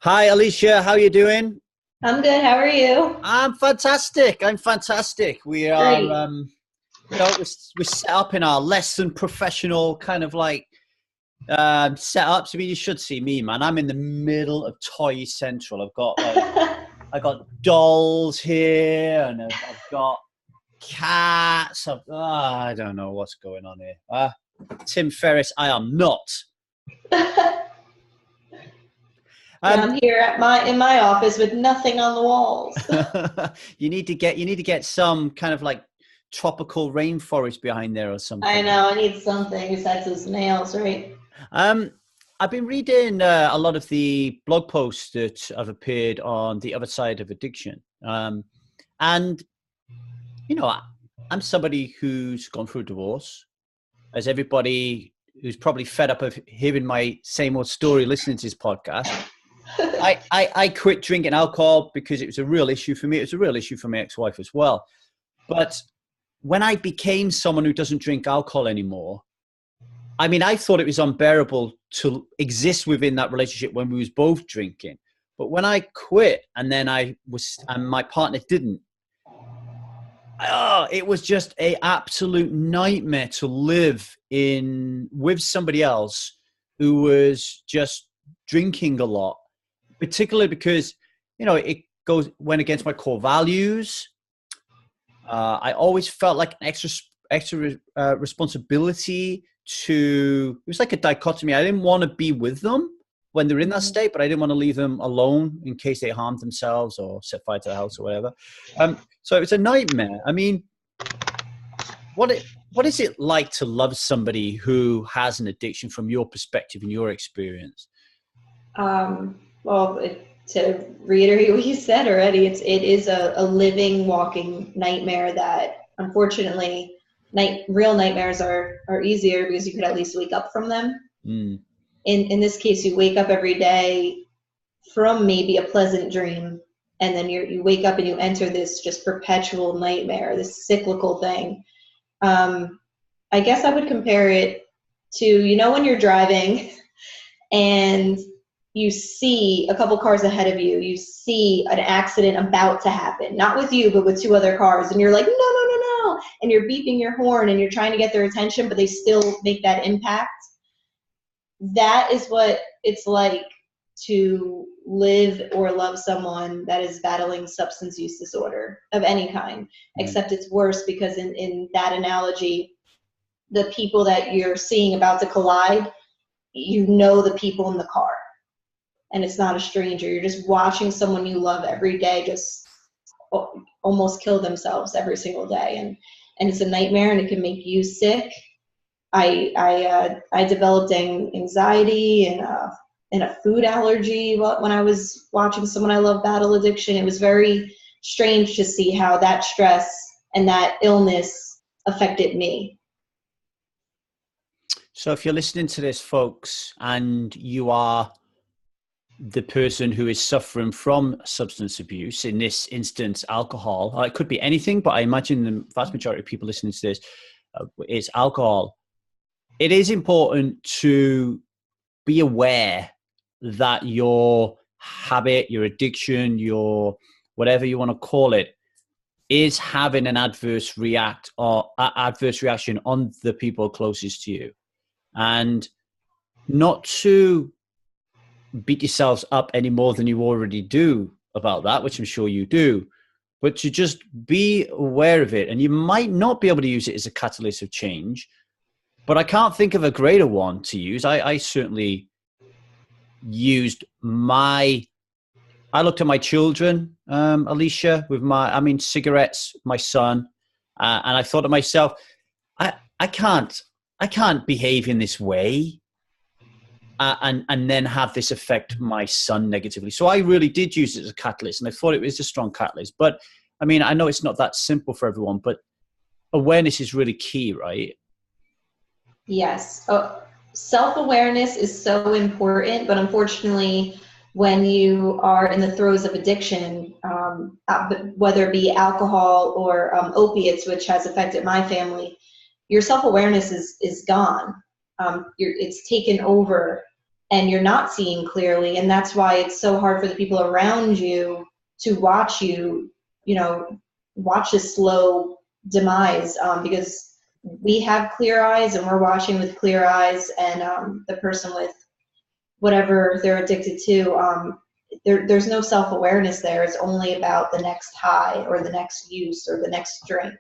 Hi, Alicia. How are you doing? I'm good. How are you? I'm fantastic. We are, Great. we're set up in our less than professional kind of like setups. I mean, you should see me, man. I'm in the middle of Toy Central. I got dolls here, and I've got cats. I don't know what's going on here. Tim Ferriss, I am not. I'm here in my office with nothing on the walls. You need to get some kind of like tropical rainforest behind there or something. I know. I need something besides those nails, right? I've been reading a lot of the blog posts that have appeared on the other side of addiction, and I'm somebody who's gone through a divorce, as everybody who's probably fed up of hearing my same old story listening to this podcast. I quit drinking alcohol because it was a real issue for me. It was a real issue for my ex-wife as well. But when I became someone who doesn't drink alcohol anymore, I mean, I thought it was unbearable to exist within that relationship when we was both drinking. But when I quit and then my partner didn't, it was just an absolute nightmare to live with somebody else who was just drinking a lot. Particularly because, it went against my core values. I always felt like an extra responsibility it was like a dichotomy. I didn't want to be with them when they're in that state, but I didn't want to leave them alone in case they harmed themselves or set fire to the house or whatever. So it was a nightmare. I mean, what is it like to love somebody who has an addiction from your perspective and your experience? Well, to reiterate what you said already, it is a living, walking nightmare that unfortunately real nightmares are easier because you could at least wake up from them. In this case, you wake up every day from maybe a pleasant dream, and then you wake up and you enter this just perpetual nightmare, this cyclical thing. I guess I would compare it to, when you're driving and you see a couple cars ahead of you, you see an accident about to happen, not with you, but with two other cars. And you're like, no, no, no, no. And you're beeping your horn and you're trying to get their attention, but they still make that impact. That is what it's like to live or love someone that is battling substance use disorder of any kind, except it's worse because in that analogy, the people that you're seeing about to collide, the people in the car. And it's not a stranger. You're just watching someone you love every day just almost kill themselves every single day. And it's a nightmare, and it can make you sick. I developed anxiety and a food allergy when I was watching someone I love battle addiction. It was very strange to see how that stress and that illness affected me. So if you're listening to this, folks, and you are the person who is suffering from substance abuse, in this instance, alcohol, it could be anything, but I imagine the vast majority of people listening to this is alcohol. It is important to be aware that your habit, your addiction, your whatever you want to call it, is having an adverse reaction on the people closest to you. And not to beat yourselves up any more than you already do about that, which I'm sure you do, but to just be aware of it. And you might not be able to use it as a catalyst of change, but I can't think of a greater one to use. I certainly used I looked at my children, Alicia, with cigarettes, my son, and I thought to myself, I can't behave in this way. And then have this affect my son negatively. So I really did use it as a catalyst, and I thought it was a strong catalyst. But I mean, I know it's not that simple for everyone, but awareness is really key, right? Yes. Self-awareness is so important, but unfortunately, when you are in the throes of addiction, whether it be alcohol or opiates, which has affected my family, your self-awareness is gone. It's taken over. and you're not seeing clearly. And that's why it's so hard for the people around you to watch you, watch this slow demise, because we have clear eyes and we're watching with clear eyes, and the person with whatever they're addicted to, there's no self-awareness there. It's only about the next high or the next use or the next drink.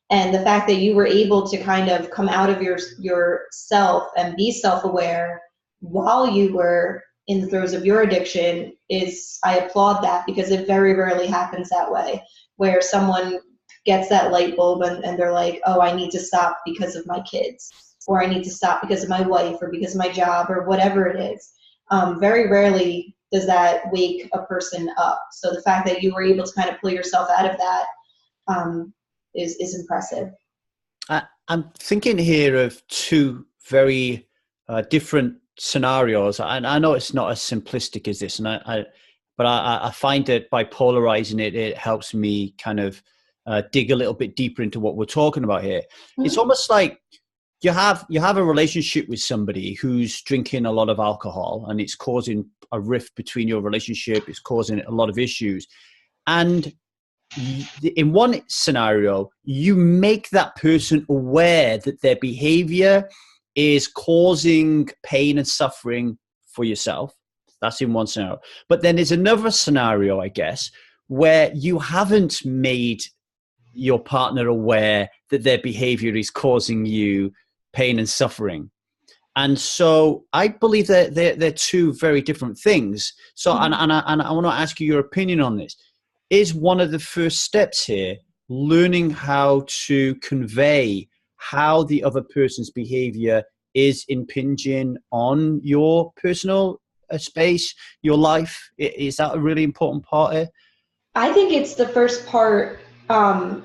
And the fact that you were able to kind of come out of yourself and be self-aware while you were in the throes of your addiction I applaud that, because it very rarely happens that way, where someone gets that light bulb and they're like, oh, I need to stop because of my kids, or I need to stop because of my wife, or because of my job, or whatever it is. Very rarely does that wake a person up. So the fact that you were able to kind of pull yourself out of that is impressive. I'm thinking here of two very different scenarios, and I know it's not as simplistic as this, but I find that by polarizing it helps me kind of dig a little bit deeper into what we're talking about here. Mm-hmm. It's almost like you have a relationship with somebody who's drinking a lot of alcohol, and it's causing a rift between your relationship. It's causing a lot of issues. And in one scenario, you make that person aware that their behavior is causing pain and suffering for yourself. That's in one scenario. But then there's another scenario, I guess, where you haven't made your partner aware that their behavior is causing you pain and suffering. And so I believe that they're two very different things. So, mm-hmm. and I want to ask you your opinion on this. Is one of the first steps here learning how to convey how the other person's behavior is impinging on your personal space, your life? Is that a really important part here? I think it's the first part, not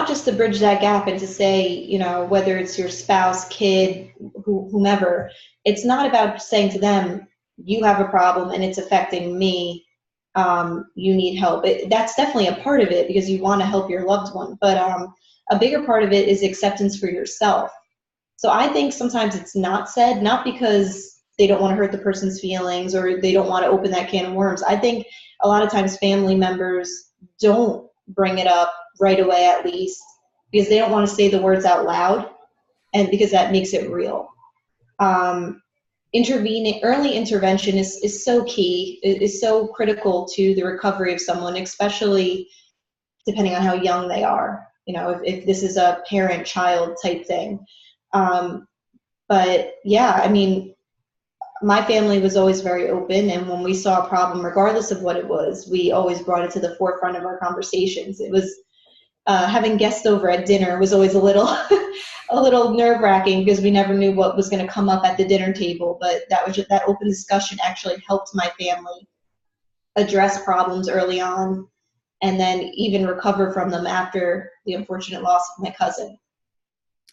just to bridge that gap and to say, whether it's your spouse, kid, whomever, it's not about saying to them, you have a problem and it's affecting me. You need help. That's definitely a part of it, because you want to help your loved one. But a bigger part of it is acceptance for yourself. So I think sometimes it's not said, not because they don't want to hurt the person's feelings or they don't want to open that can of worms. I think a lot of times family members don't bring it up right away, at least, because they don't want to say the words out loud, and because that makes it real. Early intervention is so key. It is so critical to the recovery of someone, especially depending on how young they are. If this is a parent-child type thing. But yeah, I mean, my family was always very open, and when we saw a problem, regardless of what it was, we always brought it to the forefront of our conversations. It was having guests over at dinner was always a little a little nerve-wracking, because we never knew what was going to come up at the dinner table. But that open discussion actually helped my family address problems early on, and then even recover from them after the unfortunate loss of my cousin.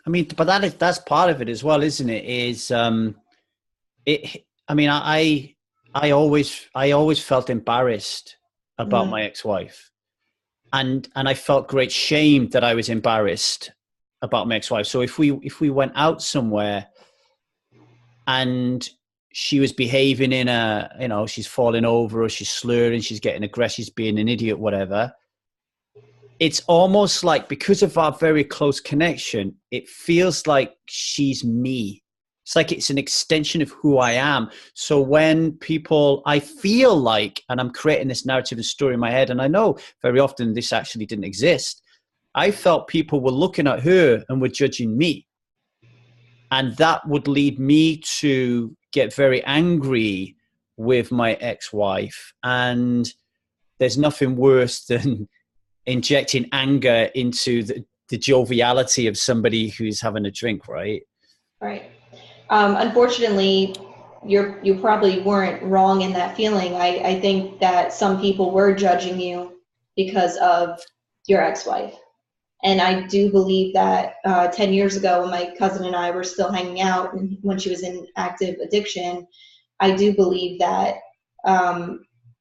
I mean, but that's part of it as well, isn't it? I always felt embarrassed about my ex-wife, and I felt great shame that I was embarrassed about my ex-wife. So if we went out somewhere and she was behaving she's falling over, or she's slurring, she's getting aggressive, she's being an idiot, whatever, it's almost like, because of our very close connection, it feels like she's me. It's like it's an extension of who I am. So when I feel like, and I'm creating this narrative and story in my head, and I know very often this actually didn't exist, I felt people were looking at her and were judging me. And that would lead me to get very angry with my ex-wife. And there's nothing worse than injecting anger into the joviality of somebody who's having a drink, right? Right. Unfortunately, you probably weren't wrong in that feeling. I think that some people were judging you because of your ex-wife. And I do believe that 10 years ago, when my cousin and I were still hanging out, and when she was in active addiction, I do believe that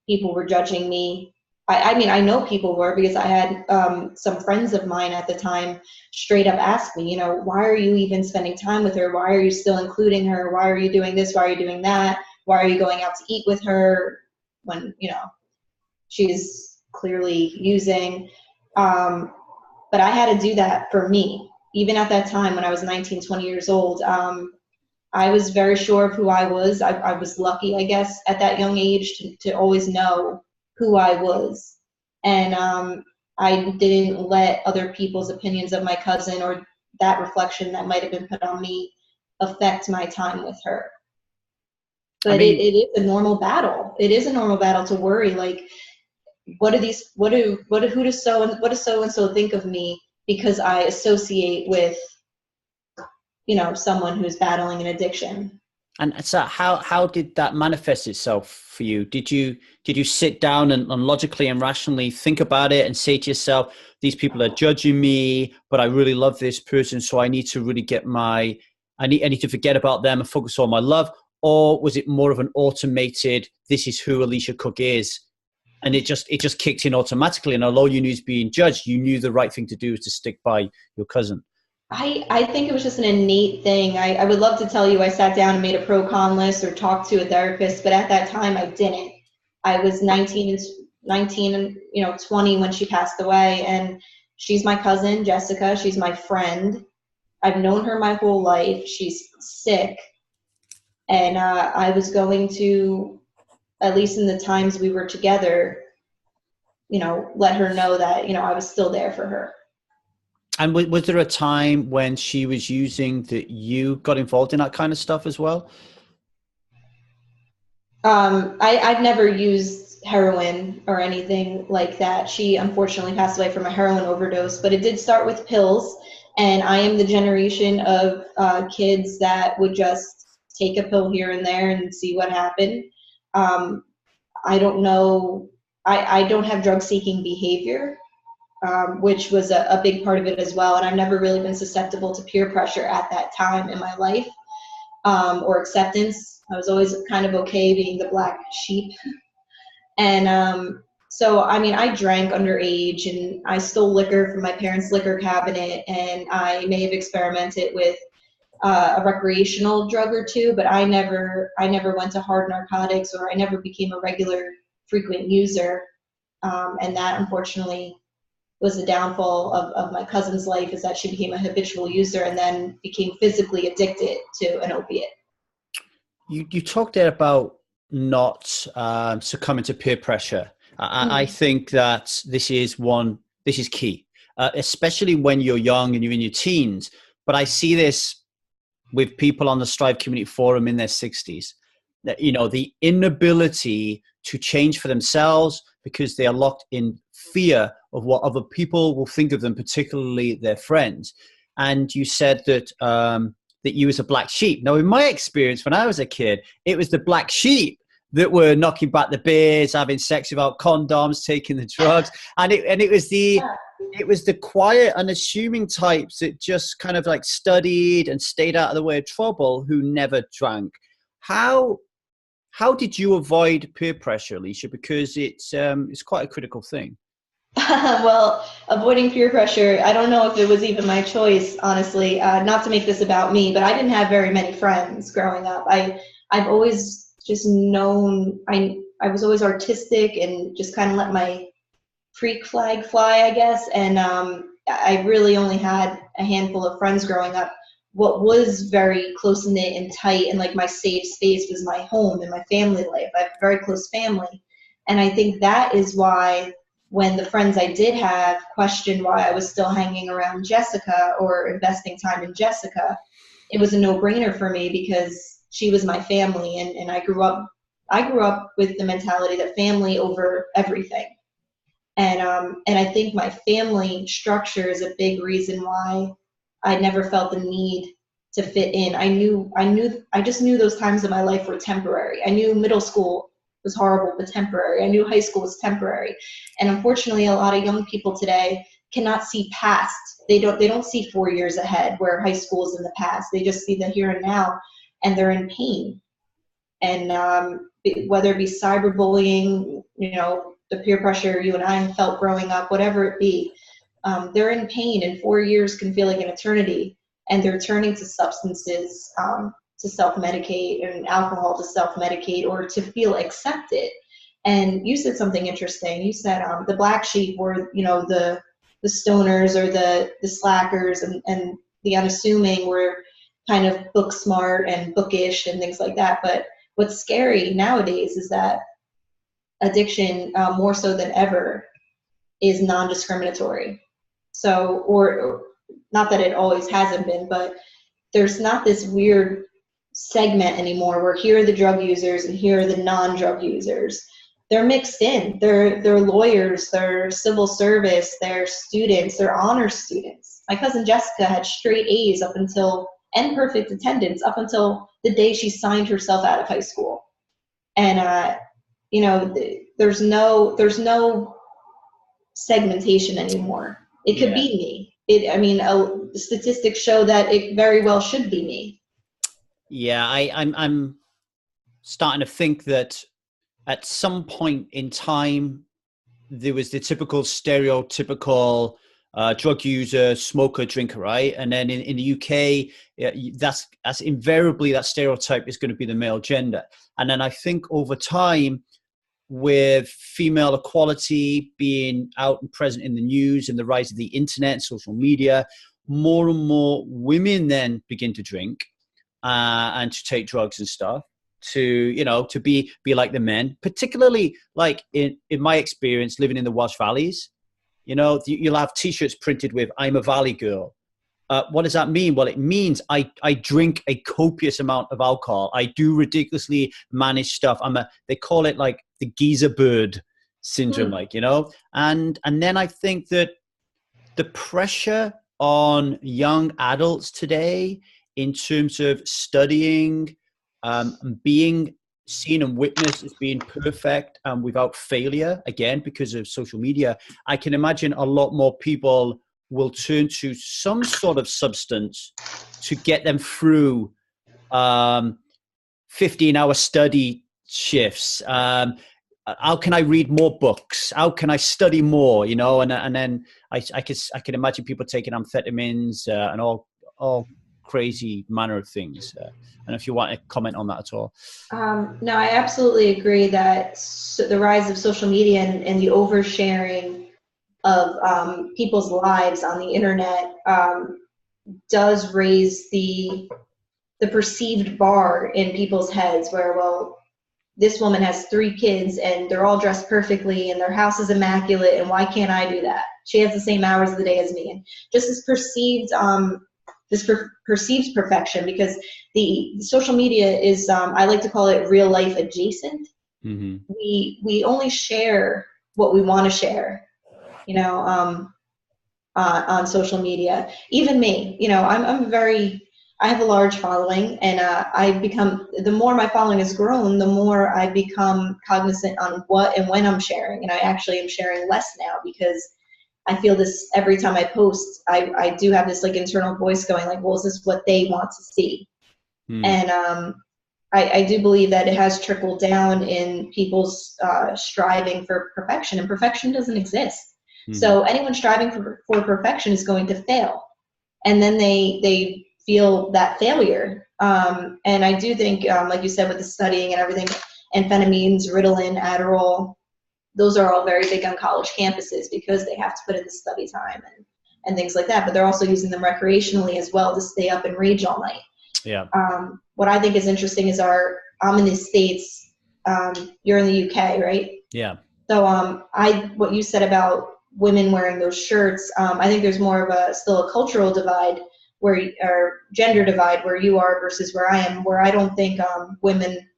people were judging me I mean, I know people were, because I had some friends of mine at the time straight up ask me, why are you even spending time with her? Why are you still including her? Why are you doing this? Why are you doing that? Why are you going out to eat with her when, she's clearly using? But I had to do that for me. Even at that time when I was 19, 20 years old, I was very sure of who I was. I was lucky, I guess, at that young age to always know who I was. And I didn't let other people's opinions of my cousin or that reflection that might have been put on me affect my time with her. But it is a normal battle. It is a normal battle to worry, like, what does so and so think of me because I associate with, someone who's battling an addiction. And so how did that manifest itself for you? Did you sit down and logically and rationally think about it and say to yourself, these people are judging me, but I really love this person, so I need to really I need to forget about them and focus on my love? Or was it more of an automated, this is who Alicia Cook is, and it just kicked in automatically, and although you knew was being judged, you knew the right thing to do was to stick by your cousin? I think it was just an innate thing. I would love to tell you I sat down and made a pro-con list or talked to a therapist, but at that time I didn't. I was 19 and 20 when she passed away, and she's my cousin, Jessica. She's my friend. I've known her my whole life. She's sick. And I was going to, at least in the times we were together, let her know that, I was still there for her. And was there a time when she was using that you got involved in that kind of stuff as well? I've never used heroin or anything like that. She unfortunately passed away from a heroin overdose, but it did start with pills. And I am the generation of kids that would just take a pill here and there and see what happened. I don't know. I don't have drug-seeking behavior. Which was a big part of it as well. And I've never really been susceptible to peer pressure at that time in my life, or acceptance. I was always kind of okay being the black sheep. And so, I mean, I drank underage, and I stole liquor from my parents' liquor cabinet, and I may have experimented with a recreational drug or two, but I never went to hard narcotics, or I never became a regular frequent user. And that, unfortunately, was the downfall of my cousin's life, is that she became a habitual user and then became physically addicted to an opiate. You talked there about not succumbing to peer pressure. I think that this is key, especially when you're young and you're in your teens. But I see this with people on the Strive Community Forum in their 60s, that, the inability to change for themselves because they are locked in fear of what other people will think of them, particularly their friends. And you said that that you was a black sheep. Now, in my experience, when I was a kid, it was the black sheep that were knocking back the beers, having sex without condoms, taking the drugs, and it was the quiet, unassuming types that just kind of like studied and stayed out of the way of trouble, who never drank. How did you avoid peer pressure, Alicia? Because it's quite a critical thing. Well, avoiding peer pressure, I don't know if it was even my choice, honestly. Not to make this about me, but I didn't have very many friends growing up. I've always just known, I was always artistic and just kind of let my freak flag fly, I guess. And I really only had a handful of friends growing up. What was very close-knit and tight and like my safe space was my home and my family life. I have a very close family. And I think that is why when the friends I did have questioned why I was still hanging around Jessica or investing time in Jessica, it was a no-brainer for me because she was my family, and I grew up with the mentality that family over everything. And I think my family structure is a big reason why I never felt the need to fit in. I just knew those times in my life were temporary. I knew middle school was horrible but temporary. I knew high school was temporary. And unfortunately, a lot of young people today cannot see past. They don't see 4 years ahead where high school is in the past. They just see the here and now, and they're in pain. And whether it be cyberbullying, the peer pressure you and I felt growing up, whatever it be, they're in pain, and 4 years can feel like an eternity, and they're turning to substances to self-medicate, and alcohol to self-medicate, or to feel accepted. And you said something interesting. You said the black sheep were, the stoners, or the slackers, and the unassuming were kind of book smart and bookish and things like that. But what's scary nowadays is that addiction, more so than ever, is non-discriminatory. So, or not that it always hasn't been, but there's not this weird segment anymore where here are the drug users and here are the non-drug users. They're mixed in. They're lawyers, they're civil service, they're students, they're honor students. My cousin Jessica had straight A's and perfect attendance up until the day she signed herself out of high school. And there's no segmentation anymore. It could be me. The statistics show that it very well should be me. Yeah, I'm starting to think that at some point in time, there was the typical stereotypical drug user, smoker, drinker, right? And then in the UK, that's invariably that stereotype is going to be the male gender. And then I think over time, with female equality being out and present in the news and the rise of the internet and social media, more and more women then begin to drink and to take drugs and stuff, to be like the men, particularly like in my experience living in the Welsh Valleys. You'll have t-shirts printed with "I'm a Valley girl." What does that mean? Well, it means I drink a copious amount of alcohol. I do ridiculously manage stuff. They call it like the geezer bird syndrome, and then I think that the pressure on young adults today in terms of studying, being seen and witnessed as being perfect and without failure, again, because of social media, I can imagine a lot more people will turn to some sort of substance to get them through 15-hour study shifts. How can I read more books? How can I study more? And then I can imagine people taking amphetamines and all crazy manner of things. And if you want to comment on that at all. No, I absolutely agree that the rise of social media and the oversharing of people's lives on the internet does raise the perceived bar in people's heads, where, well, this woman has 3 kids and they're all dressed perfectly and their house is immaculate, and why can't I do that? She has the same hours of the day as me. And just this perceived perceived perfection, because the social media is, I like to call it real life adjacent. Mm-hmm. We only share what we want to share, on social media. Even me, I have a large following, and the more my following has grown, the more I become cognizant on what and when I'm sharing. And I actually am sharing less now, because I feel this every time I post, I do have this like internal voice going like, well, is this what they want to see? And I do believe that it has trickled down in people's striving for perfection, and perfection doesn't exist. So anyone striving for perfection is going to fail. And then they feel that failure. And I do think, like you said, with the studying and everything, amphetamines, Ritalin, Adderall, those are all very big on college campuses because they have to put in the study time and things like that. But they're also using them recreationally as well to stay up and rage all night. Yeah. What I think is interesting is I'm in the States, you're in the UK, right? Yeah. So what you said about women wearing those shirts, I think there's more of still a cultural divide or gender divide where you are versus where I am, where I don't think women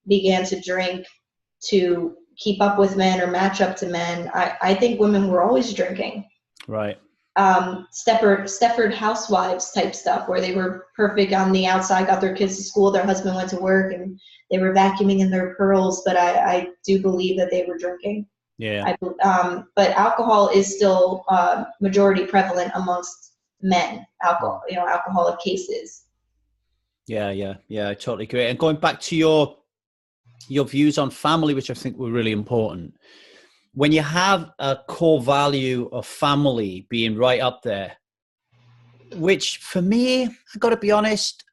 began to drink to keep up with men or match up to men. I think women were always drinking. Right. Stepford housewives type stuff, where they were perfect on the outside, got their kids to school, their husband went to work, and they were vacuuming in their pearls. But I do believe that they were drinking. Yeah. But alcohol is still majority prevalent amongst men. Alcoholic cases. Yeah, I totally agree. And going back to your views on family, which I think were really important. when you have a core value of family being right up there, which for me, I got to be honest,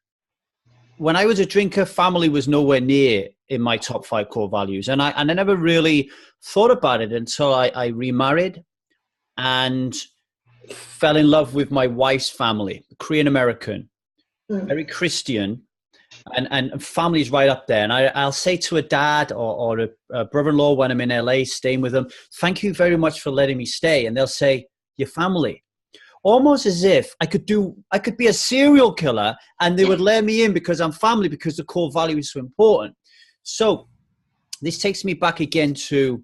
when I was a drinker, family was nowhere near in my top 5 core values. And I never really thought about it until I remarried and fell in love with my wife's family, Korean American, very Christian, and family's right up there. And I'll say to a dad or a brother-in-law when I'm in LA staying with them, thank you very much for letting me stay. And they'll say, your family. Almost as if I could be a serial killer and they would let me in because I'm family, because the core value is so important. So this takes me back again to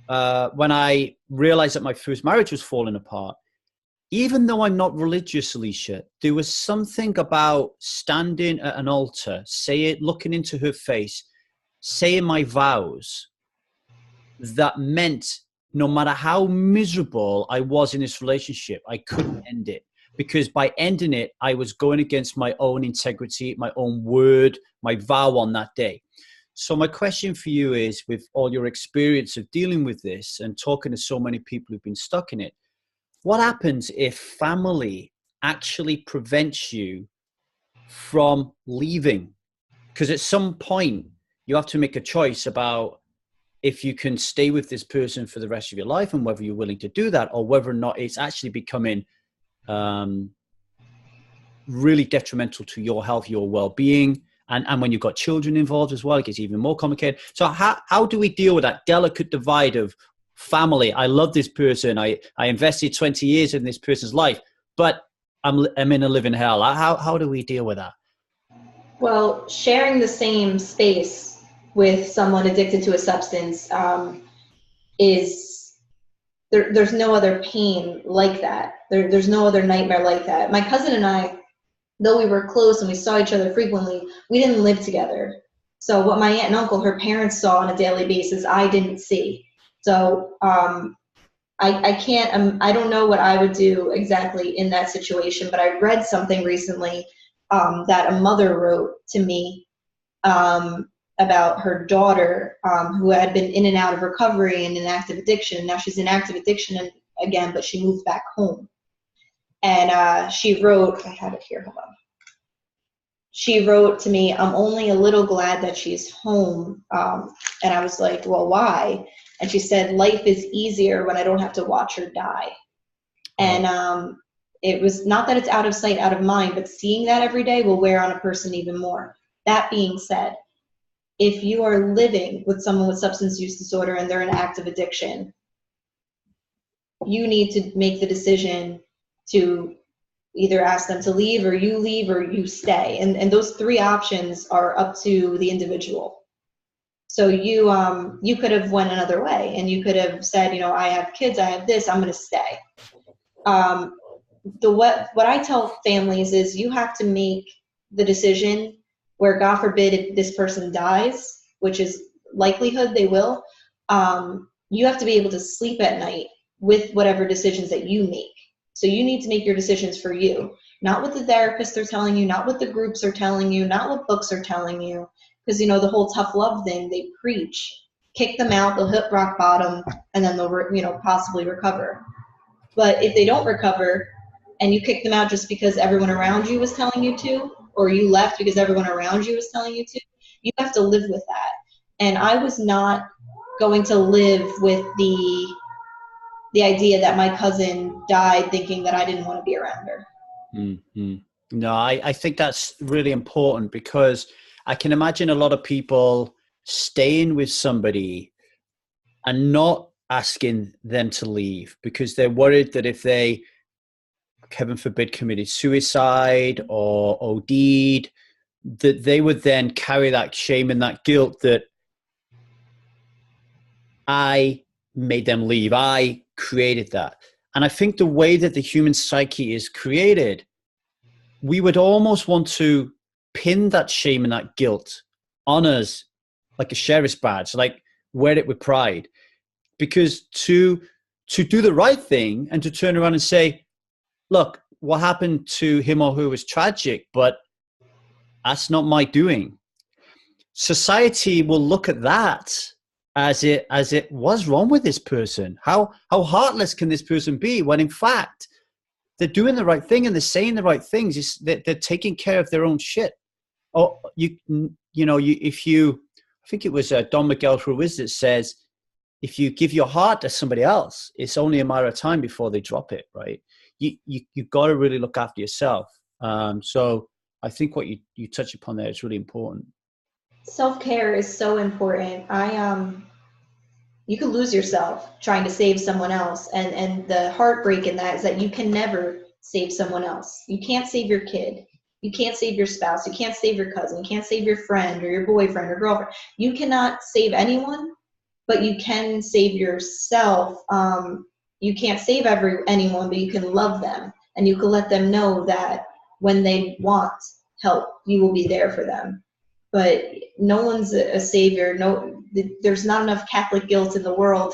when I realized that my first marriage was falling apart. Even though I'm not religious, Alicia, there was something about standing at an altar, looking into her face, saying my vows, that meant no matter how miserable I was in this relationship, I couldn't end it. Because by ending it, I was going against my own integrity, my own word, my vow on that day. So my question for you is, with all your experience of dealing with this and talking to so many people who've been stuck in it, what happens if family actually prevents you from leaving? Because at some point, you have to make a choice about if you can stay with this person for the rest of your life and whether you're willing to do that, or whether or not it's actually becoming really detrimental to your health, your well-being. And when you've got children involved as well, it gets even more complicated. So how do we deal with that delicate divide of family? I love this person. I invested 20 years in this person's life, but I'm in a living hell. How do we deal with that? Well, sharing the same space with someone addicted to a substance there's no other pain like that. There's no other nightmare like that. My cousin and I, though we were close and we saw each other frequently, we didn't live together. So what my aunt and uncle, her parents, saw on a daily basis, I didn't see. So I can't, I don't know what I would do exactly in that situation, but I read something recently that a mother wrote to me about her daughter who had been in and out of recovery and in active addiction. Now she's in active addiction again, but she moved back home. And she wrote, I have it here, hold on. She wrote to me, I'm only a little glad that she's home. And I was like, well, why? And she said, life is easier when I don't have to watch her die. And it was not that it's out of sight, out of mind, but seeing that every day will wear on a person even more. That being said, if you are living with someone with substance use disorder and they're in active addiction, you need to make the decision to either ask them to leave or you stay. And those 3 options are up to the individual. So you could have went another way and you could have said, you know, I have kids, I have this, I'm going to stay. What I tell families is you have to make the decision where, God forbid, if this person dies, which is likelihood they will, you have to be able to sleep at night with whatever decisions that you make. So you need to make your decisions for you, not what the therapists are telling you, not what the groups are telling you, not what books are telling you. Because, you know, the whole tough love thing, they preach, kick them out, they'll hit rock bottom, and then they'll, you know, possibly recover. But if they don't recover and you kick them out just because everyone around you was telling you to, or you left because everyone around you was telling you to, you have to live with that. And I was not going to live with the idea that my cousin died thinking that I didn't want to be around her. Mm-hmm. No, I think that's really important, because I can imagine a lot of people staying with somebody and not asking them to leave because they're worried that if they, heaven forbid, committed suicide or OD'd, that they would then carry that shame and that guilt that I made them leave. I created that. And I think the way that the human psyche is created, we would almost want to pin that shame and that guilt on us like a sheriff's badge, like wear it with pride. Because to do the right thing and to turn around and say, look, what happened to him or her was tragic, but that's not my doing. Society will look at that as it was wrong with this person. How heartless can this person be when in fact they're doing the right thing and they're saying the right things? They're taking care of their own shit. Or I think it was Don Miguel Ruiz that says, if you give your heart to somebody else, it's only a matter of time before they drop it, right? You've got to really look after yourself. So I think what you touch upon there is really important. Self-care is so important. You could lose yourself trying to save someone else. And the heartbreak in that is that you can never save someone else. You can't save your kid. You can't save your spouse. You can't save your cousin. You can't save your friend or your boyfriend or girlfriend. You cannot save anyone, but you can save yourself. You can't save anyone, but you can love them. And you can let them know that when they want help, you will be there for them. But no one's a savior. No, there's not enough Catholic guilt in the world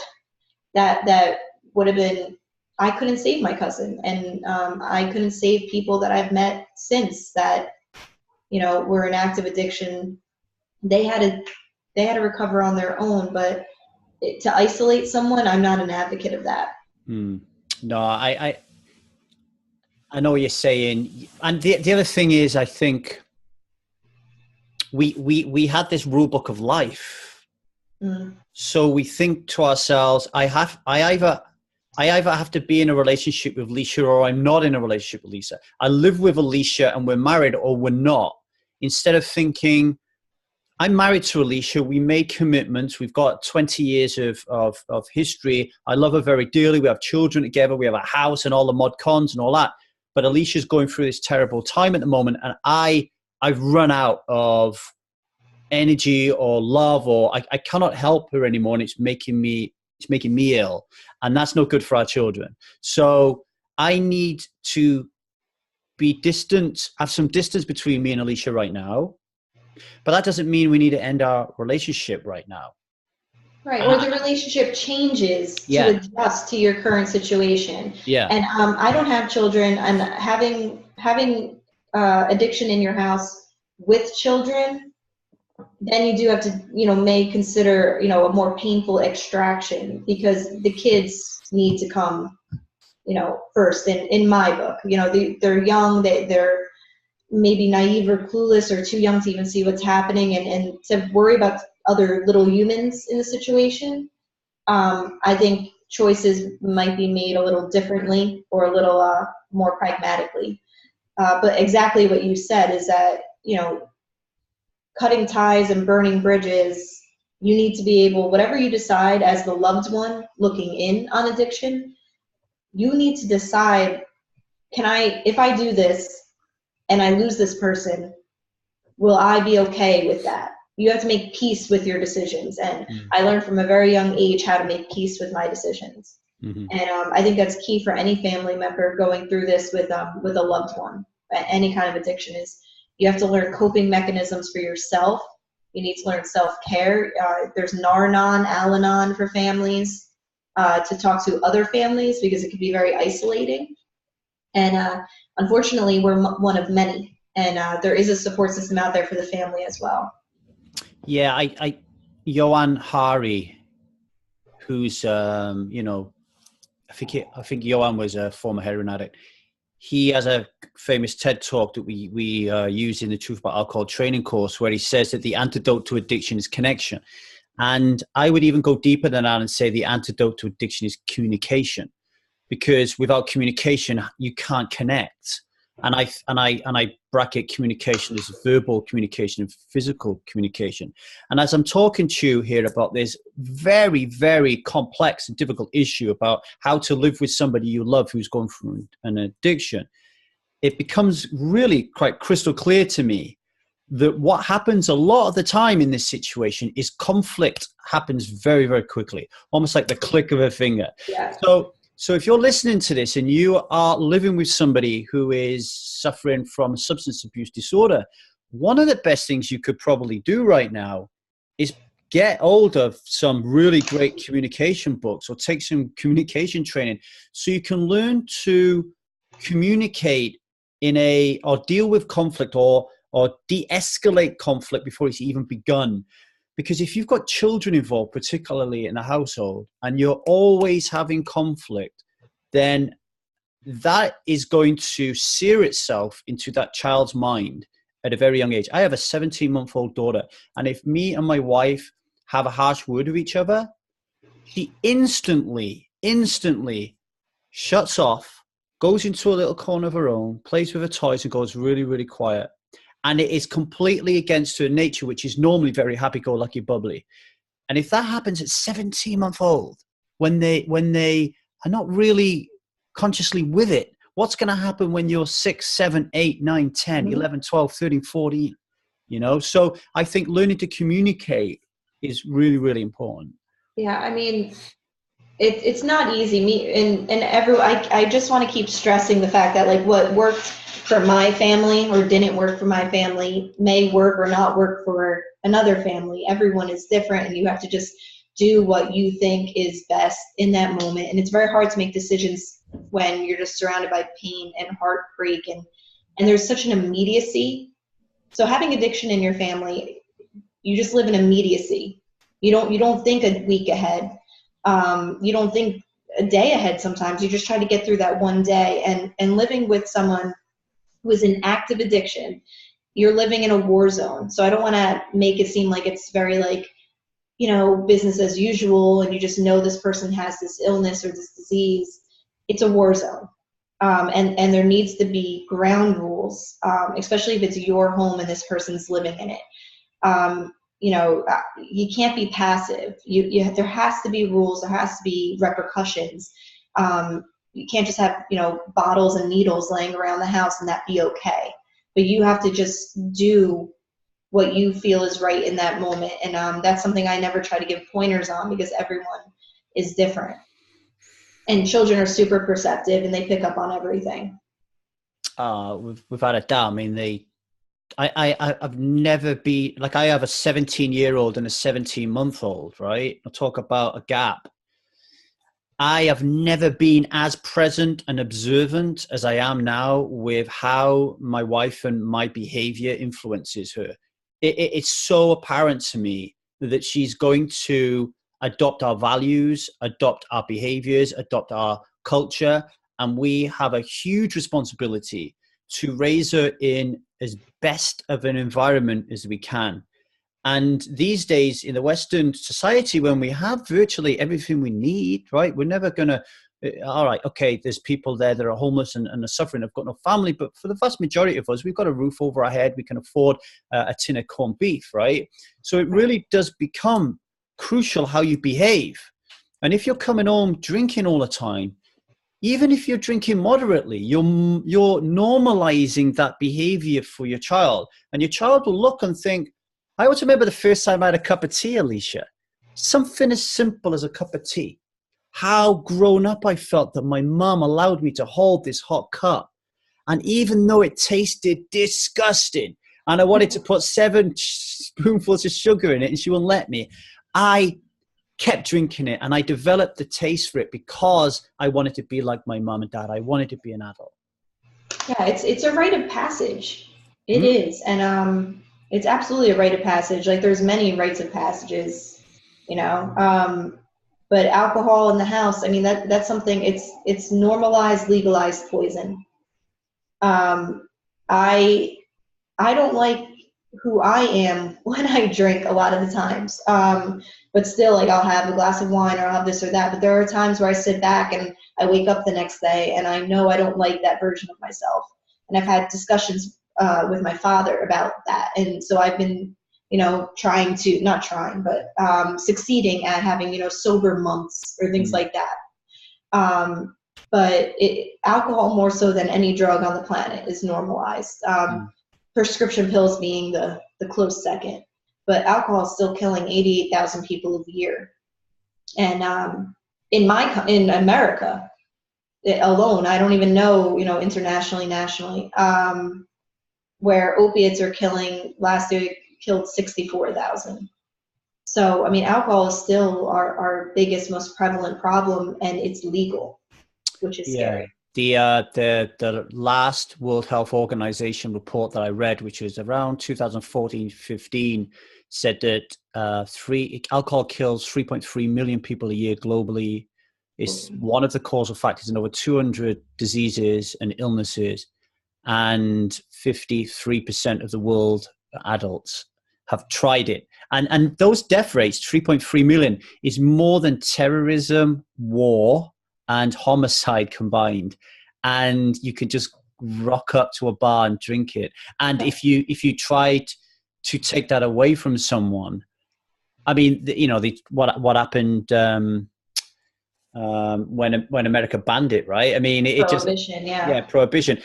that would have been. I couldn't save my cousin, and I couldn't save people that I've met since that, were in active addiction. They had to recover on their own. But to isolate someone, I'm not an advocate of that. No, I know what you're saying, and the other thing is, I think we had this rule book of life. So we think to ourselves, I either have to be in a relationship with Alicia or I'm not in a relationship with Alicia. I live with Alicia and we're married or we're not. Instead of thinking, I'm married to Alicia, we made commitments, we've got 20 years of history, I love her very dearly, we have children together, we have a house and all the mod cons and all that. But Alicia's going through this terrible time at the moment, and I've run out of energy or love, or I cannot help her anymore, and it's making me ill, and that's not good for our children. So I need to be distant, have some distance between me and Alicia right now, but that doesn't mean we need to end our relationship right now. Right, or the relationship changes to adjust to your current situation. Yeah. And I don't have children, and having addiction in your house with children, then you do have to, may consider, a more painful extraction, because the kids need to come, first in my book. They're young, they're maybe naive or clueless or too young to even see what's happening and to worry about other little humans in the situation. I think choices might be made a little differently or a little more pragmatically. But exactly what you said is that, cutting ties and burning bridges, you need to be able, whatever you decide as the loved one looking in on addiction, you need to decide, if I do this and I lose this person, will I be okay with that? You have to make peace with your decisions. And I learned from a very young age how to make peace with my decisions. Mm-hmm. And I think that's key for any family member going through this with a loved one. Any kind of addiction is, you have to learn coping mechanisms for yourself. You need to learn self-care. There's Nar-Anon, Al-Anon for families to talk to other families, because it can be very isolating. And unfortunately, we're one of many. And there is a support system out there for the family as well. Yeah, Johan Hari, who's I think Johan was a former heroin addict. He has a famous TED talk that we use in the Truth About Alcohol training course, where he says that the antidote to addiction is connection. And I would even go deeper than that and say the antidote to addiction is communication, because without communication, you can't connect. And I bracket communication as verbal communication and physical communication. And as I'm talking to you here about this very, very complex and difficult issue about how to live with somebody you love who's going through an addiction, it becomes really quite crystal clear to me that what happens a lot of the time in this situation is conflict happens very, very quickly, almost like the click of a finger. Yeah. So if you're listening to this and you are living with somebody who is suffering from a substance abuse disorder, one of the best things you could probably do right now is get hold of some really great communication books or take some communication training so you can learn to communicate or deal with conflict or de-escalate conflict before it's even begun. Because if you've got children involved, particularly in a household, and you're always having conflict, then that is going to sear itself into that child's mind at a very young age. I have a 17-month-old daughter, and if me and my wife have a harsh word with each other, she instantly shuts off, goes into a little corner of her own, plays with her toys, and goes really, really quiet. And it is completely against her nature, which is normally very happy-go-lucky, bubbly. And if that happens at 17-month-old, when they are not really consciously with it, what's going to happen when you're 6, 7, 8, 9, 10, 11, 12, 13, 14? You know, so I think learning to communicate is really, really important. Yeah, I mean, it's not easy. I just want to keep stressing the fact that like what worked for my family or didn't work for my family may work or not work for another family. Everyone is different, and you have to just do what you think is best in that moment. And it's very hard to make decisions when you're just surrounded by pain and heartbreak, and there's such an immediacy. So having addiction in your family, you just live in immediacy. You don't think a week ahead. You don't think a day ahead sometimes. You just try to get through that one day. And living with someone who is in active addiction, you're living in a war zone. So I don't want to make it seem like it's very like, you know, business as usual, and you just know this person has this illness or this disease. It's a war zone. And there needs to be ground rules, especially if it's your home and this person's living in it. You know, you can't be passive. There has to be rules. There has to be repercussions. You can't just have, you know, bottles and needles laying around the house and that be okay. But you have to just do what you feel is right in that moment. And that's something I never try to give pointers on, because everyone is different. And children are super perceptive, and they pick up on everything. Without a doubt. I mean, I've never been, like, I have a 17-year-old and a 17-month-old, right? I'll talk about a gap. I have never been as present and observant as I am now with how my wife and my behavior influences her. It's so apparent to me that she's going to adopt our values, adopt our behaviors, adopt our culture, and we have a huge responsibility to raise her in as best of an environment as we can. And these days in the Western society, when we have virtually everything we need, right, we're never going to, all right, okay, there's people there that are homeless and are suffering, have got no family, but for the vast majority of us, we've got a roof over our head, we can afford a tin of corned beef, right? So it really does become crucial how you behave. And if you're coming home drinking all the time, even if you're drinking moderately, you're normalizing that behavior for your child. And your child will look and think, I always remember the first time I had a cup of tea, Alicia. Something as simple as a cup of tea. How grown up I felt that my mum allowed me to hold this hot cup. And even though it tasted disgusting, and I wanted to put 7 spoonfuls of sugar in it, and she wouldn't let me, I kept drinking it, and I developed the taste for it because I wanted to be like my mom and dad. I wanted to be an adult. Yeah, it's a rite of passage. It is. And it's absolutely a rite of passage. Like, there's many rites of passages, you know. But alcohol in the house, I mean, that's something, it's normalized, legalized poison. I don't like who I am when I drink a lot of the times. But still, like, I'll have a glass of wine or I'll have this or that. But there are times where I sit back and I wake up the next day and I know I don't like that version of myself. And I've had discussions with my father about that. And so I've been, you know, succeeding at having, you know, sober months or things like that. But alcohol, more so than any drug on the planet, is normalized. Prescription pills being the close second. But alcohol is still killing 88,000 people a year. And in America alone, I don't even know, you know, internationally, nationally, where opiates are killing, last year killed 64,000. So, I mean, alcohol is still our biggest, most prevalent problem, and it's legal, which is scary. The last World Health Organization report that I read, which was around 2014-15, said that alcohol kills 3.3 million people a year globally. It's one of the causal factors in over 200 diseases and illnesses, and 53% of the world adults have tried it. And those death rates, 3.3 million, is more than terrorism, war, and homicide combined. And you can just rock up to a bar and drink it. And if you tried to take that away from someone, I mean, what happened when America banned it, right? I mean, prohibition, prohibition.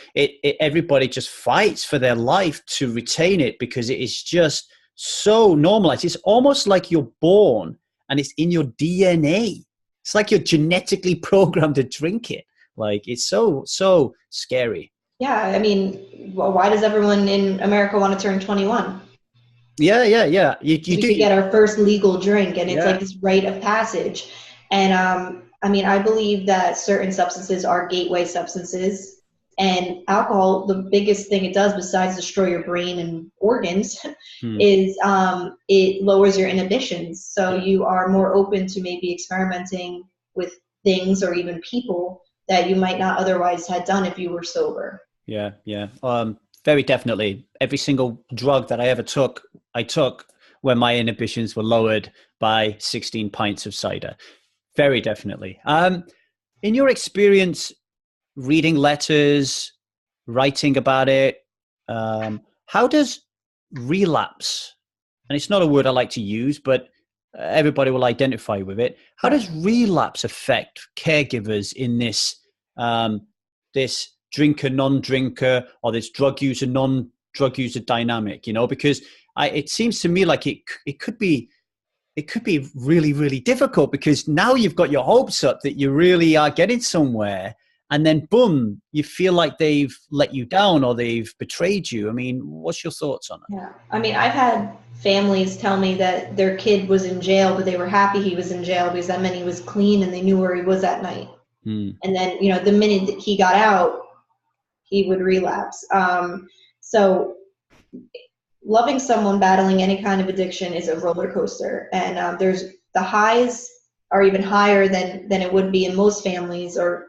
Everybody just fights for their life to retain it because it is just so normalized. It's almost like you're born and it's in your DNA. It's like you're genetically programmed to drink it. Like, it's so scary. Yeah, I mean, why does everyone in America want to turn 21? Yeah. We could get our first legal drink, and it's like this rite of passage. And I mean, I believe that certain substances are gateway substances, and alcohol, the biggest thing it does besides destroy your brain and organs is it lowers your inhibitions. So you are more open to maybe experimenting with things or even people that you might not otherwise had done if you were sober. Yeah. Very definitely. Every single drug that I ever took, I took when my inhibitions were lowered by 16 pints of cider. Very definitely. In your experience, reading letters, writing about it, how does relapse, and it's not a word I like to use, but everybody will identify with it. How does relapse affect caregivers in this this drinker, non-drinker, or this drug user, non-drug user dynamic? Because it seems to me like it could be really, really difficult, because now you've got your hopes up that you really are getting somewhere, and then boom, you feel like they've let you down or they've betrayed you. I mean, what's your thoughts on it? Yeah, I mean, I've had families tell me that their kid was in jail, but they were happy he was in jail because that meant he was clean and they knew where he was at night. And then, the minute that he got out, he would relapse. So loving someone battling any kind of addiction is a roller coaster, and there's the highs are even higher than it would be in most families, or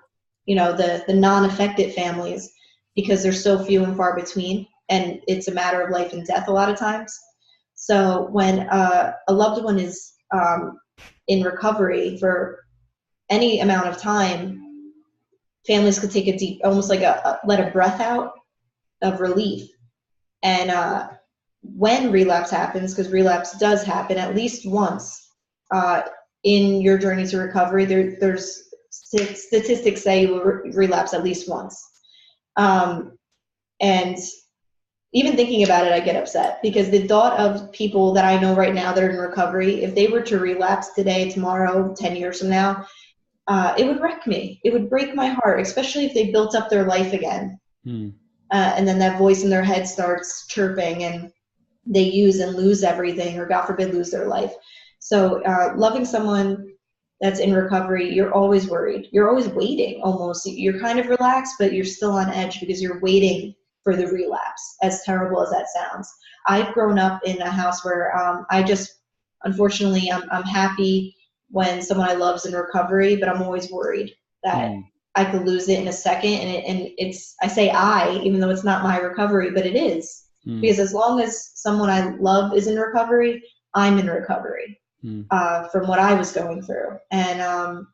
the non-affected families, because they're so few and far between, and it's a matter of life and death a lot of times. So when a loved one is in recovery for any amount of time, families could take a deep, almost like let a breath out of relief. And when relapse happens, because relapse does happen at least once in your journey to recovery, there's statistics say you will relapse at least once. And even thinking about it, I get upset, because the thought of people that I know right now that are in recovery, if they were to relapse today, tomorrow, 10 years from now, it would wreck me. It would break my heart, especially if they built up their life again. And then that voice in their head starts chirping and they use and lose everything, or God forbid, lose their life. So loving someone that's in recovery, you're always worried. You're always waiting almost. You're kind of relaxed, but you're still on edge because you're waiting for the relapse, as terrible as that sounds. I've grown up in a house where unfortunately, I'm happy when someone I love is in recovery, but I'm always worried that I could lose it in a second. And I say even though it's not my recovery, but it is. Because as long as someone I love is in recovery, I'm in recovery from what I was going through. And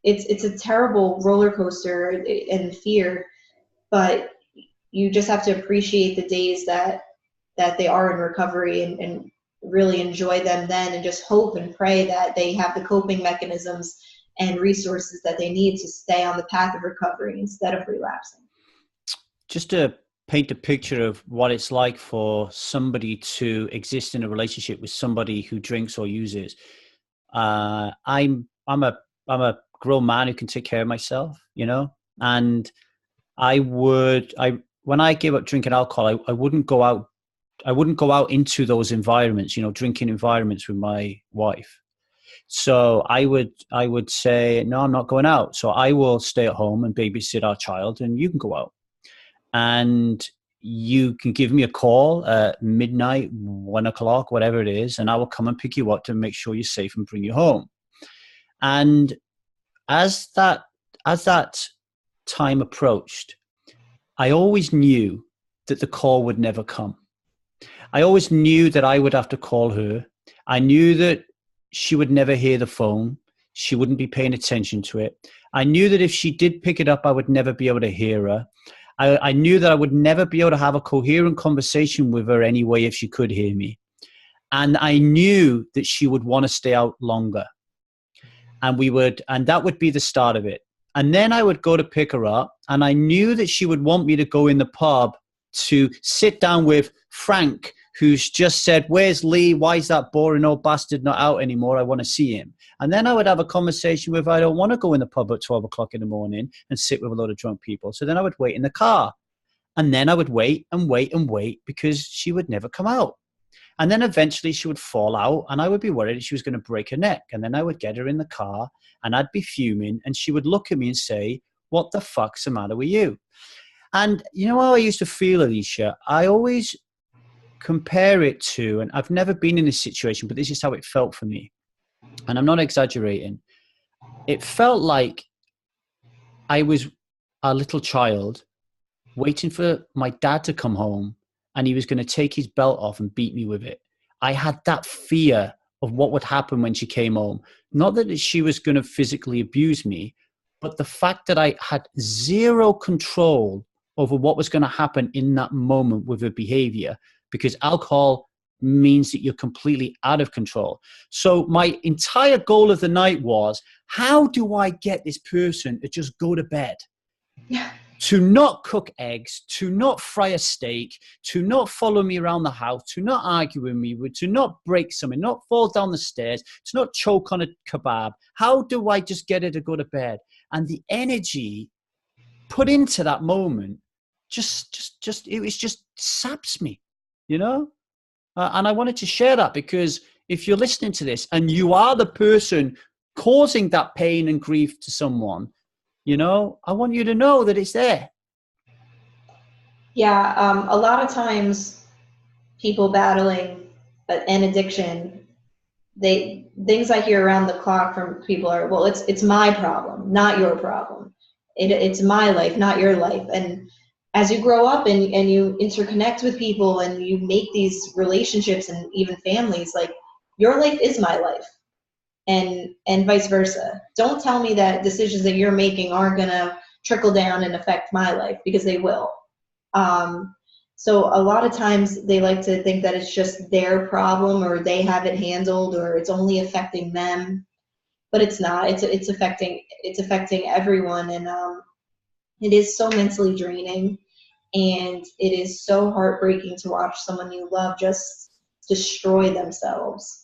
it's a terrible roller coaster and fear, but you just have to appreciate the days that they are in recovery and really enjoy them then, and just hope and pray that they have the coping mechanisms and resources that they need to stay on the path of recovery instead of relapsing. Just to paint a picture of what it's like for somebody to exist in a relationship with somebody who drinks or uses. I'm a grown man who can take care of myself, and when I gave up drinking alcohol, I wouldn't go out into those environments, drinking environments with my wife. So I would say, no, I'm not going out. So I will stay at home and babysit our child, and you can go out. And, you can give me a call at midnight, 1 o'clock, whatever it is, and I will come and pick you up to make sure you're safe and bring you home. And as that time approached, I always knew that the call would never come. I always knew that I would have to call her. I knew that she would never hear the phone. She wouldn't be paying attention to it. I knew that if she did pick it up, I would never be able to hear her. I knew that I would never be able to have a coherent conversation with her anyway if she could hear me. And I knew that she would want to stay out longer. And that would be the start of it. And then I would go to pick her up, and I knew that she would want me to go in the pub to sit down with Frank, who's just said, "Where's Lee? Why is that boring old bastard not out anymore? I want to see him." And then I would have a conversation with her. I don't want to go in the pub at 12 o'clock in the morning and sit with a load of drunk people. So then I would wait in the car. And then I would wait and wait and wait because she would never come out. And then eventually she would fall out, and I would be worried she was going to break her neck. And then I would get her in the car, and I'd be fuming, and she would look at me and say, "What the fuck's the matter with you?" And you know how I used to feel, Alicia? I always compare it to, and I've never been in this situation, but this is how it felt for me. And I'm not exaggerating. It felt like I was a little child waiting for my dad to come home, and he was going to take his belt off and beat me with it. I had that fear of what would happen when she came home. Not that she was going to physically abuse me, but the fact that I had zero control over what was going to happen in that moment with her behavior, because alcohol means that you're completely out of control. So my entire goal of the night was, how do I get this person to just go to bed? Yeah. To not cook eggs, to not fry a steak, to not follow me around the house, to not argue with me, to not break something, not fall down the stairs, to not choke on a kebab. How do I just get her to go to bed? And the energy put into that moment just saps me, you know? And I wanted to share that because if you're listening to this and you are the person causing that pain and grief to someone, you know, I want you to know that it's there. Yeah, a lot of times people battling an addiction, things I hear around the clock from people are, well, it's my problem, not your problem. It's my life, not your life. And as you grow up and you interconnect with people and you make these relationships and even families, like, your life is my life. And vice versa. Don't tell me that decisions that you're making aren't going to trickle down and affect my life, because they will. So a lot of times they like to think that it's just their problem, or they have it handled, or it's only affecting them, but it's not. It's affecting everyone, and it is so mentally draining, and it is so heartbreaking to watch someone you love just destroy themselves.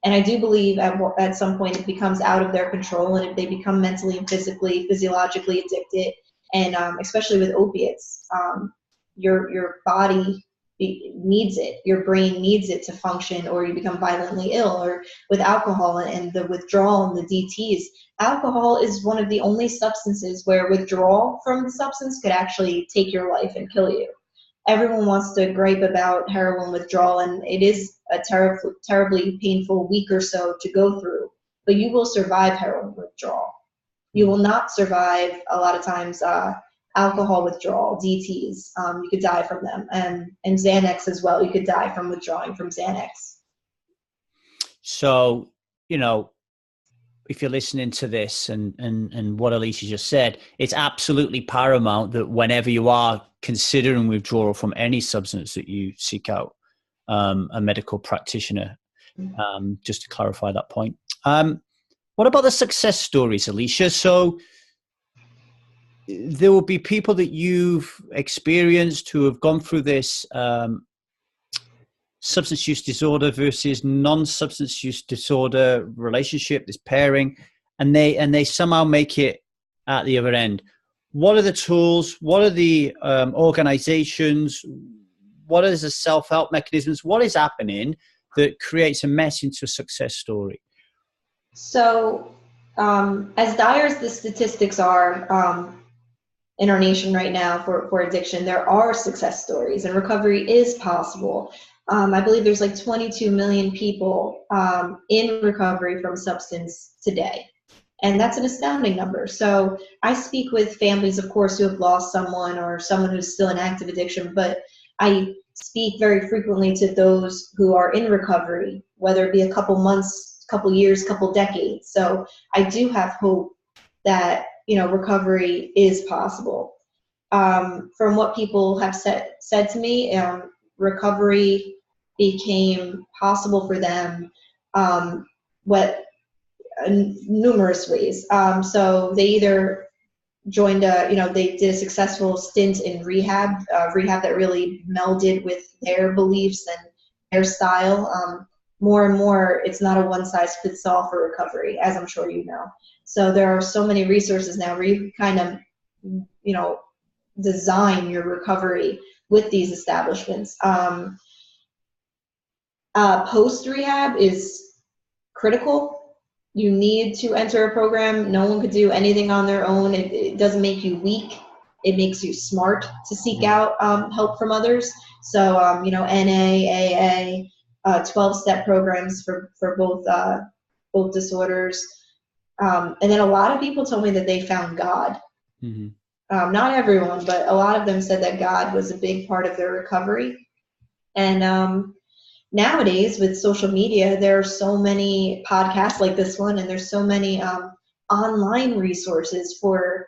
And I do believe at some point it becomes out of their control, and if they become mentally and physiologically addicted, and especially with opiates, your body needs it, your brain needs it to function, or you become violently ill. Or with alcohol and the withdrawal and the DTs, alcohol is one of the only substances where withdrawal from the substance could actually take your life and kill you. Everyone wants to gripe about heroin withdrawal, and it is a terribly painful week or so to go through, but you will survive heroin withdrawal. You will not survive, a lot of times, alcohol withdrawal, DTs. You could die from them, and Xanax as well. You could die from withdrawing from Xanax. So, you know, if you're listening to this and what Alicia just said, it's absolutely paramount that whenever you are considering withdrawal from any substance, that you seek out a medical practitioner, just to clarify that point. What about the success stories, Alicia? So there will be people that you've experienced who have gone through this substance use disorder versus non-substance use disorder relationship, this pairing, and they somehow make it at the other end. What are the tools? What are the organizations? What is the self-help mechanisms? What is happening that creates a mess into a success story? So as dire as the statistics are, in our nation right now for addiction. There are success stories, and recovery is possible. I believe there's like 22 million people in recovery from substance today. And that's an astounding number. So I speak with families, of course, who have lost someone or someone who's still in active addiction, but I speak very frequently to those who are in recovery, whether it be a couple months, couple years, couple decades. So I do have hope that, recovery is possible. From what people have said to me, recovery became possible for them numerous ways. So they either joined they did a successful stint in rehab that really melded with their beliefs and their style. More and more, it's not a one-size-fits-all for recovery, as I'm sure you know. So there are so many resources now where you can kind of, design your recovery with these establishments. Post-rehab is critical. You need to enter a program. No one could do anything on their own. It doesn't make you weak. It makes you smart to seek out help from others. So, NA, AA, 12-step programs for both disorders. And then a lot of people told me that they found God. Mm-hmm. Not everyone, but a lot of them said that God was a big part of their recovery. And nowadays, with social media, there are so many podcasts like this one, and there's so many online resources for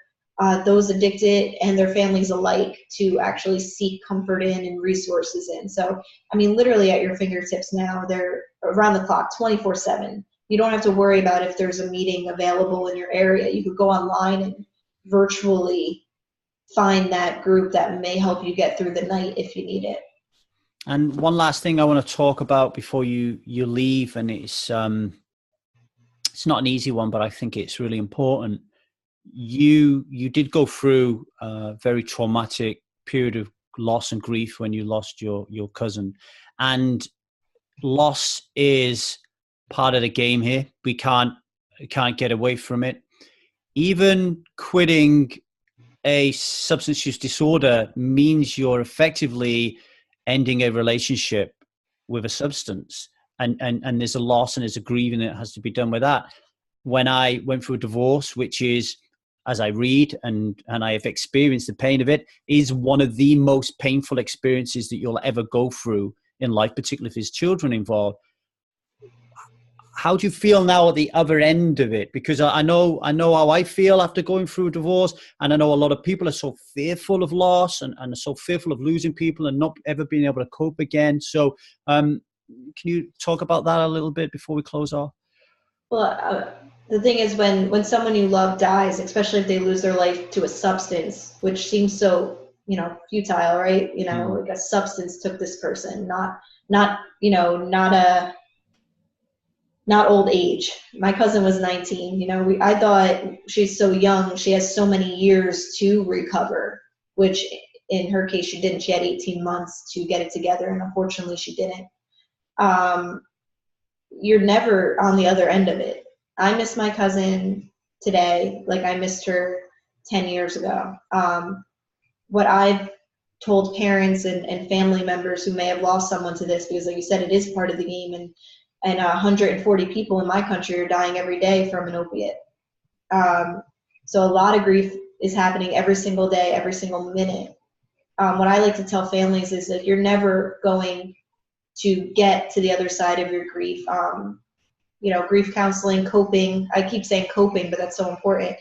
those addicted and their families alike to actually seek comfort in and resources in. So, literally at your fingertips now, they're around the clock, 24/7. You don't have to worry about if there's a meeting available in your area. You could go online and virtually find that group that may help you get through the night if you need it. And one last thing I want to talk about before you leave, and it's not an easy one, but I think it's really important. You did go through a very traumatic period of loss and grief when you lost your cousin, and loss is part of the game here. We can't get away from it. Even quitting a substance use disorder means you're effectively ending a relationship with a substance, and there's a loss and there's a grieving that has to be done with that. When I went through a divorce, which is, as I read and I have experienced the pain of it, is one of the most painful experiences that you'll ever go through in life, particularly if there's children involved. How do you feel now at the other end of it? Because I know how I feel after going through a divorce, and I know a lot of people are so fearful of loss and are so fearful of losing people and not ever being able to cope again. So can you talk about that a little bit before we close off? Well, the thing is, when someone you love dies, especially if they lose their life to a substance, which seems so, futile, right? Like a substance took this person, not old age. My cousin was 19. I thought she's so young. She has so many years to recover, which in her case she didn't. She had 18 months to get it together, and unfortunately she didn't. You're never on the other end of it. I miss my cousin today like I missed her 10 years ago. What I've told parents and family members who may have lost someone to this, because like you said, it is part of the game, and 140 people in my country are dying every day from an opiate. So a lot of grief is happening every single day, every single minute. What I like to tell families is that you're never going to get to the other side of your grief. Grief counseling, coping. I keep saying coping, but that's so important.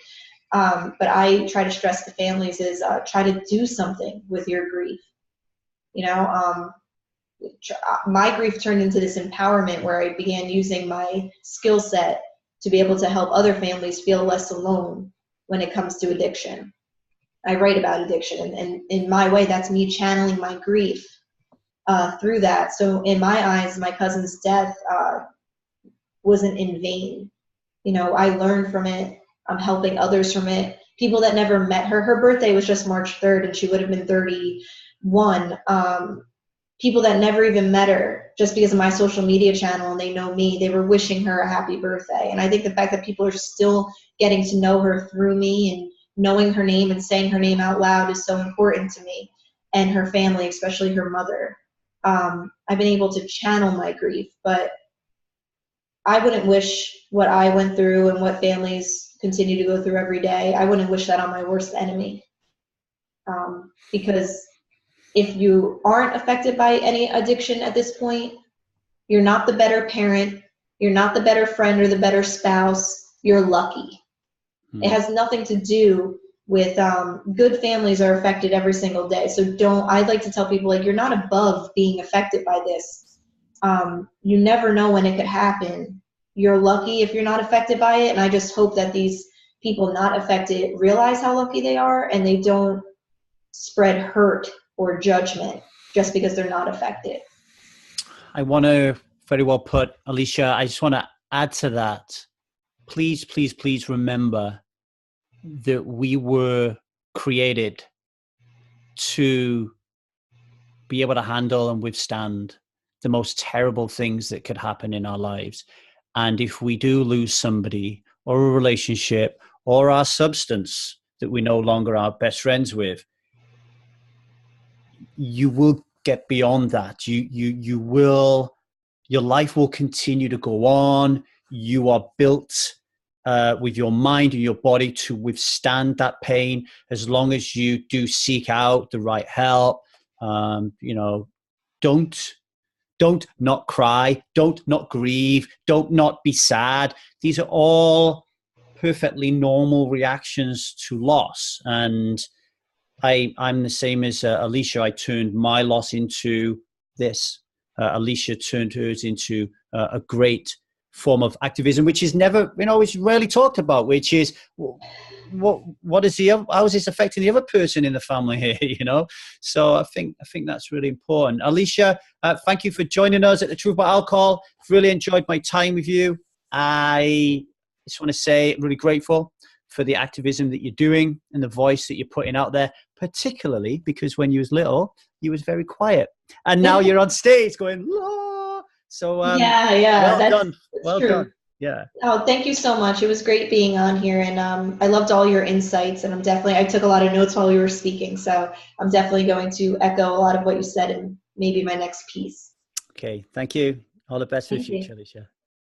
But I try to stress to families is try to do something with your grief. My grief turned into this empowerment where I began using my skill set to be able to help other families feel less alone when it comes to addiction. I write about addiction, and in my way, that's me channeling my grief through that. So in my eyes, my cousin's death wasn't in vain. I learned from it. I'm helping others from it. People that never met her. Her birthday was just March 3rd, and she would have been 31. People that never even met her, just because of my social media channel and they know me, they were wishing her a happy birthday. And I think the fact that people are still getting to know her through me knowing her name and saying her name out loud is so important to me and her family, especially her mother. I've been able to channel my grief, but I wouldn't wish what I went through and what families continue to go through every day. I wouldn't wish that on my worst enemy. Because if you aren't affected by any addiction at this point, you're not the better parent, you're not the better friend or the better spouse, you're lucky. It has nothing to do with good families are affected every single day. So I'd like to tell people, like, you're not above being affected by this. You never know when it could happen. You're lucky if you're not affected by it. And I just hope that these people not affected realize how lucky they are and they don't spread hurt or judgment just because they're not affected. I want to, very well put, Alicia. I just want to add to that. Please, please, please remember that we were created to be able to handle and withstand the most terrible things that could happen in our lives. And if we do lose somebody or a relationship or our substance that we no longer are best friends with, you will get beyond that. You will, your life will continue to go on. You are built with your mind and your body to withstand that pain, as long as you do seek out the right help. Don't not cry, don't not grieve, don't not be sad. These are all perfectly normal reactions to loss. And I'm the same as Alicia. I turned my loss into this. Alicia turned hers into a great form of activism, which is never, it's rarely talked about, which is what is how is this affecting the other person in the family here, So I think that's really important. Alicia, thank you for joining us at The Truth About Alcohol. Really enjoyed my time with you. I just want to say really grateful for the activism that you're doing and the voice that you're putting out there, particularly because when you was little, you was very quiet. And now you're on stage going, "La." So well done. Yeah. Oh, thank you so much. It was great being on here, and I loved all your insights, and I took a lot of notes while you were speaking, so I'm definitely going to echo a lot of what you said in maybe my next piece. Okay, thank you. All the best for the future, Alicia.